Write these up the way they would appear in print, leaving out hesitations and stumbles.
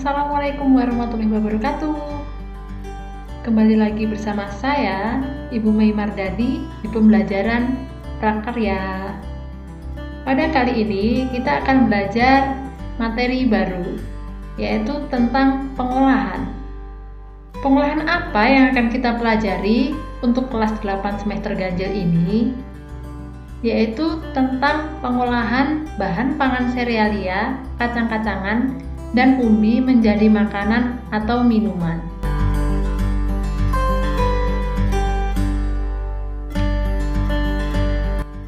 Assalamualaikum warahmatullahi wabarakatuh. Kembali lagi bersama saya, Ibu Mei Mardadi, di pembelajaran prakarya. Pada kali ini kita akan belajar materi baru, yaitu tentang pengolahan. Pengolahan apa yang akan kita pelajari untuk kelas 8 semester ganjil ini? Yaitu tentang pengolahan bahan pangan serealia, kacang-kacangan, dan umbi menjadi makanan atau minuman.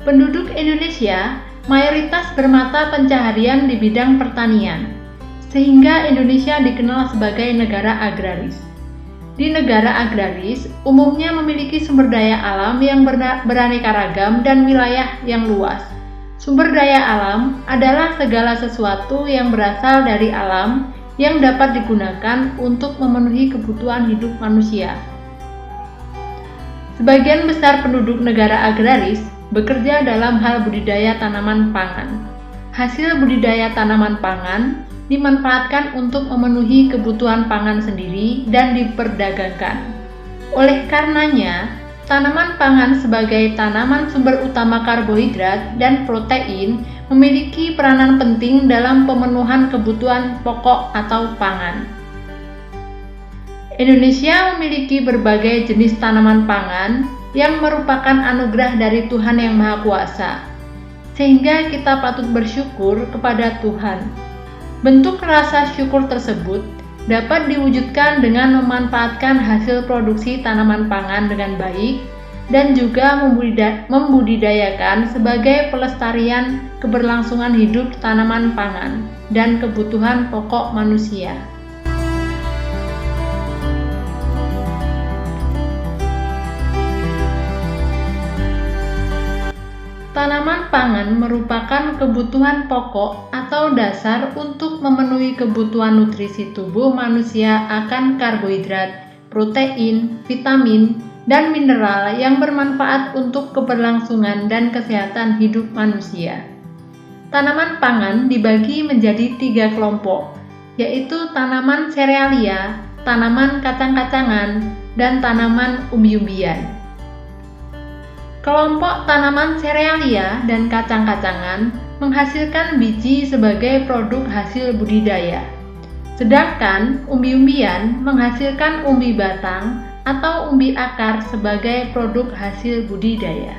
Penduduk Indonesia mayoritas bermata pencaharian di bidang pertanian, sehingga Indonesia dikenal sebagai negara agraris. Di negara agraris, umumnya memiliki sumber daya alam yang beraneka ragam dan wilayah yang luas. Sumber daya alam adalah segala sesuatu yang berasal dari alam yang dapat digunakan untuk memenuhi kebutuhan hidup manusia. Sebagian besar penduduk negara agraris bekerja dalam hal budidaya tanaman pangan. Hasil budidaya tanaman pangan dimanfaatkan untuk memenuhi kebutuhan pangan sendiri dan diperdagangkan. Oleh karenanya, tanaman pangan sebagai tanaman sumber utama karbohidrat dan protein memiliki peranan penting dalam pemenuhan kebutuhan pokok atau pangan. Indonesia memiliki berbagai jenis tanaman pangan yang merupakan anugerah dari Tuhan Yang Maha Kuasa, sehingga kita patut bersyukur kepada Tuhan. Bentuk rasa syukur tersebut dapat diwujudkan dengan memanfaatkan hasil produksi tanaman pangan dengan baik dan juga membudidayakan sebagai pelestarian keberlangsungan hidup tanaman pangan dan kebutuhan pokok manusia. Tanaman pangan merupakan kebutuhan pokok atau dasar untuk memenuhi kebutuhan nutrisi tubuh manusia akan karbohidrat, protein, vitamin, dan mineral yang bermanfaat untuk keberlangsungan dan kesehatan hidup manusia. Tanaman pangan dibagi menjadi 3 kelompok, yaitu tanaman serealia, tanaman kacang-kacangan, dan tanaman umbi-umbian. Kelompok tanaman serealia dan kacang-kacangan menghasilkan biji sebagai produk hasil budidaya. Sedangkan umbi-umbian menghasilkan umbi batang atau umbi akar sebagai produk hasil budidaya.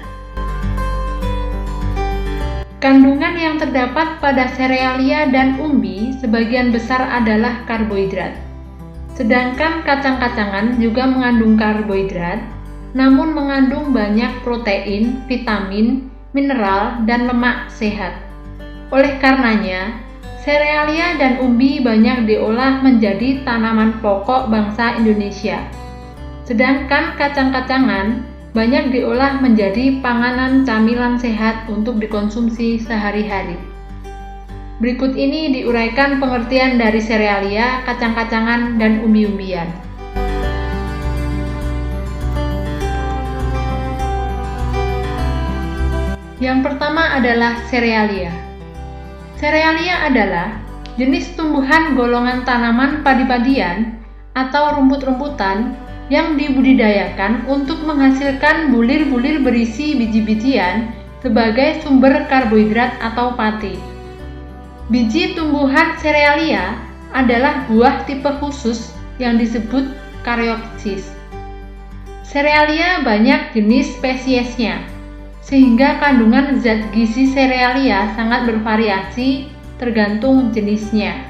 Kandungan yang terdapat pada serealia dan umbi sebagian besar adalah karbohidrat. Sedangkan kacang-kacangan juga mengandung karbohidrat, namun mengandung banyak protein, vitamin, mineral, dan lemak sehat. Oleh karenanya, serealia dan umbi banyak diolah menjadi tanaman pokok bangsa Indonesia. Sedangkan kacang-kacangan banyak diolah menjadi panganan camilan sehat untuk dikonsumsi sehari-hari. Berikut ini diuraikan pengertian dari serealia, kacang-kacangan, dan umbi-umbian. Yang pertama adalah serealia. Serealia adalah jenis tumbuhan golongan tanaman padi-padian atau rumput-rumputan yang dibudidayakan untuk menghasilkan bulir-bulir berisi biji-bijian sebagai sumber karbohidrat atau pati. Biji tumbuhan serealia adalah buah tipe khusus yang disebut karyopsis. Serealia banyak jenis spesiesnya, sehingga kandungan zat gizi serealia sangat bervariasi tergantung jenisnya.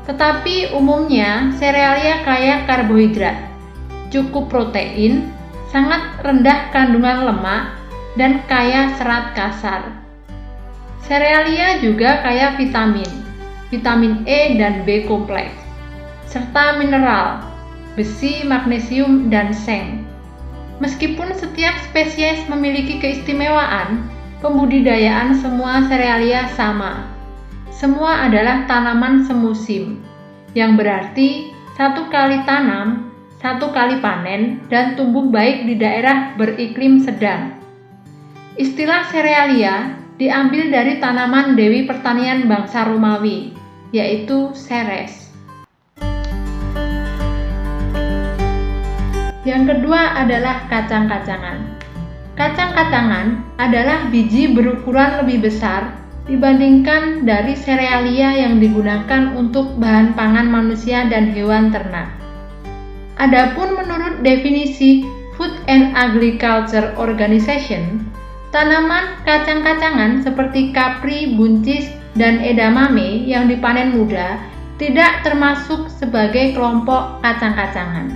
Tetapi umumnya serealia kaya karbohidrat, cukup protein, sangat rendah kandungan lemak, dan kaya serat kasar. Serealia juga kaya vitamin E dan B kompleks, serta mineral, besi, magnesium, dan seng. Meskipun setiap spesies memiliki keistimewaan, pembudidayaan semua serealia sama. Semua adalah tanaman semusim, yang berarti 1 kali tanam, 1 kali panen, dan tumbuh baik di daerah beriklim sedang. Istilah serealia diambil dari tanaman dewi pertanian bangsa Romawi, yaitu Ceres. Yang kedua adalah kacang-kacangan. Kacang-kacangan adalah biji berukuran lebih besar dibandingkan dari serealia yang digunakan untuk bahan pangan manusia dan hewan ternak. Adapun menurut definisi Food and Agriculture Organization, tanaman kacang-kacangan seperti kapri, buncis, dan edamame yang dipanen muda tidak termasuk sebagai kelompok kacang-kacangan.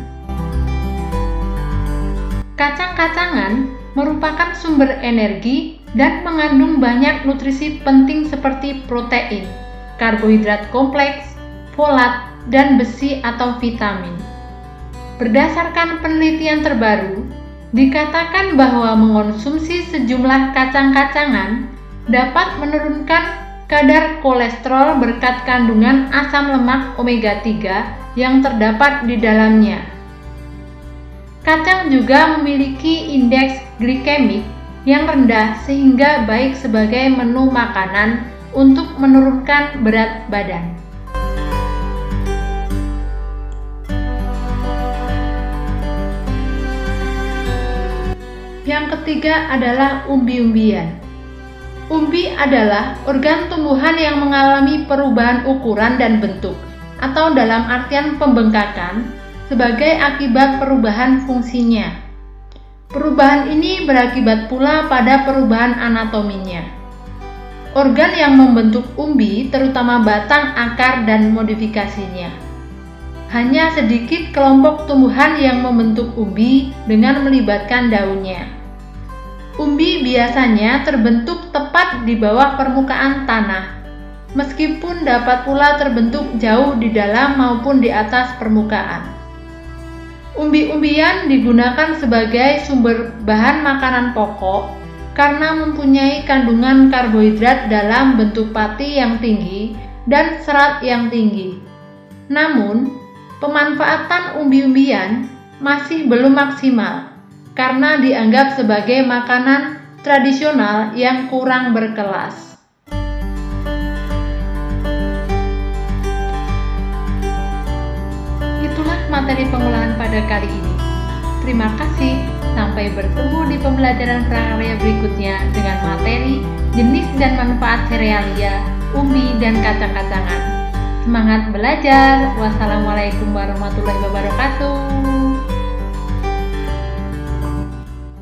Kacang-kacangan merupakan sumber energi dan mengandung banyak nutrisi penting seperti protein, karbohidrat kompleks, folat, dan besi atau vitamin. Berdasarkan penelitian terbaru, dikatakan bahwa mengonsumsi sejumlah kacang-kacangan dapat menurunkan kadar kolesterol berkat kandungan asam lemak omega 3 yang terdapat di dalamnya. Kacang juga memiliki indeks glikemik yang rendah sehingga baik sebagai menu makanan untuk menurunkan berat badan. Yang ketiga adalah umbi-umbian. Umbi adalah organ tumbuhan yang mengalami perubahan ukuran dan bentuk, atau dalam artian pembengkakan, sebagai akibat perubahan fungsinya. Perubahan ini berakibat pula pada perubahan anatominya. Organ yang membentuk umbi terutama batang, akar, dan modifikasinya. Hanya sedikit kelompok tumbuhan yang membentuk umbi dengan melibatkan daunnya. Umbi biasanya terbentuk tepat di bawah permukaan tanah, meskipun dapat pula terbentuk jauh di dalam maupun di atas permukaan. Umbi-umbian digunakan sebagai sumber bahan makanan pokok karena mempunyai kandungan karbohidrat dalam bentuk pati yang tinggi dan serat yang tinggi. Namun, pemanfaatan umbi-umbian masih belum maksimal karena dianggap sebagai makanan tradisional yang kurang berkelas. Materi pengolahan pada kali ini. Terima kasih, sampai bertemu di pembelajaran prakarya berikutnya dengan materi, jenis dan manfaat serealia, umbi, dan kacang-kacangan. Semangat belajar. Wassalamualaikum warahmatullahi wabarakatuh.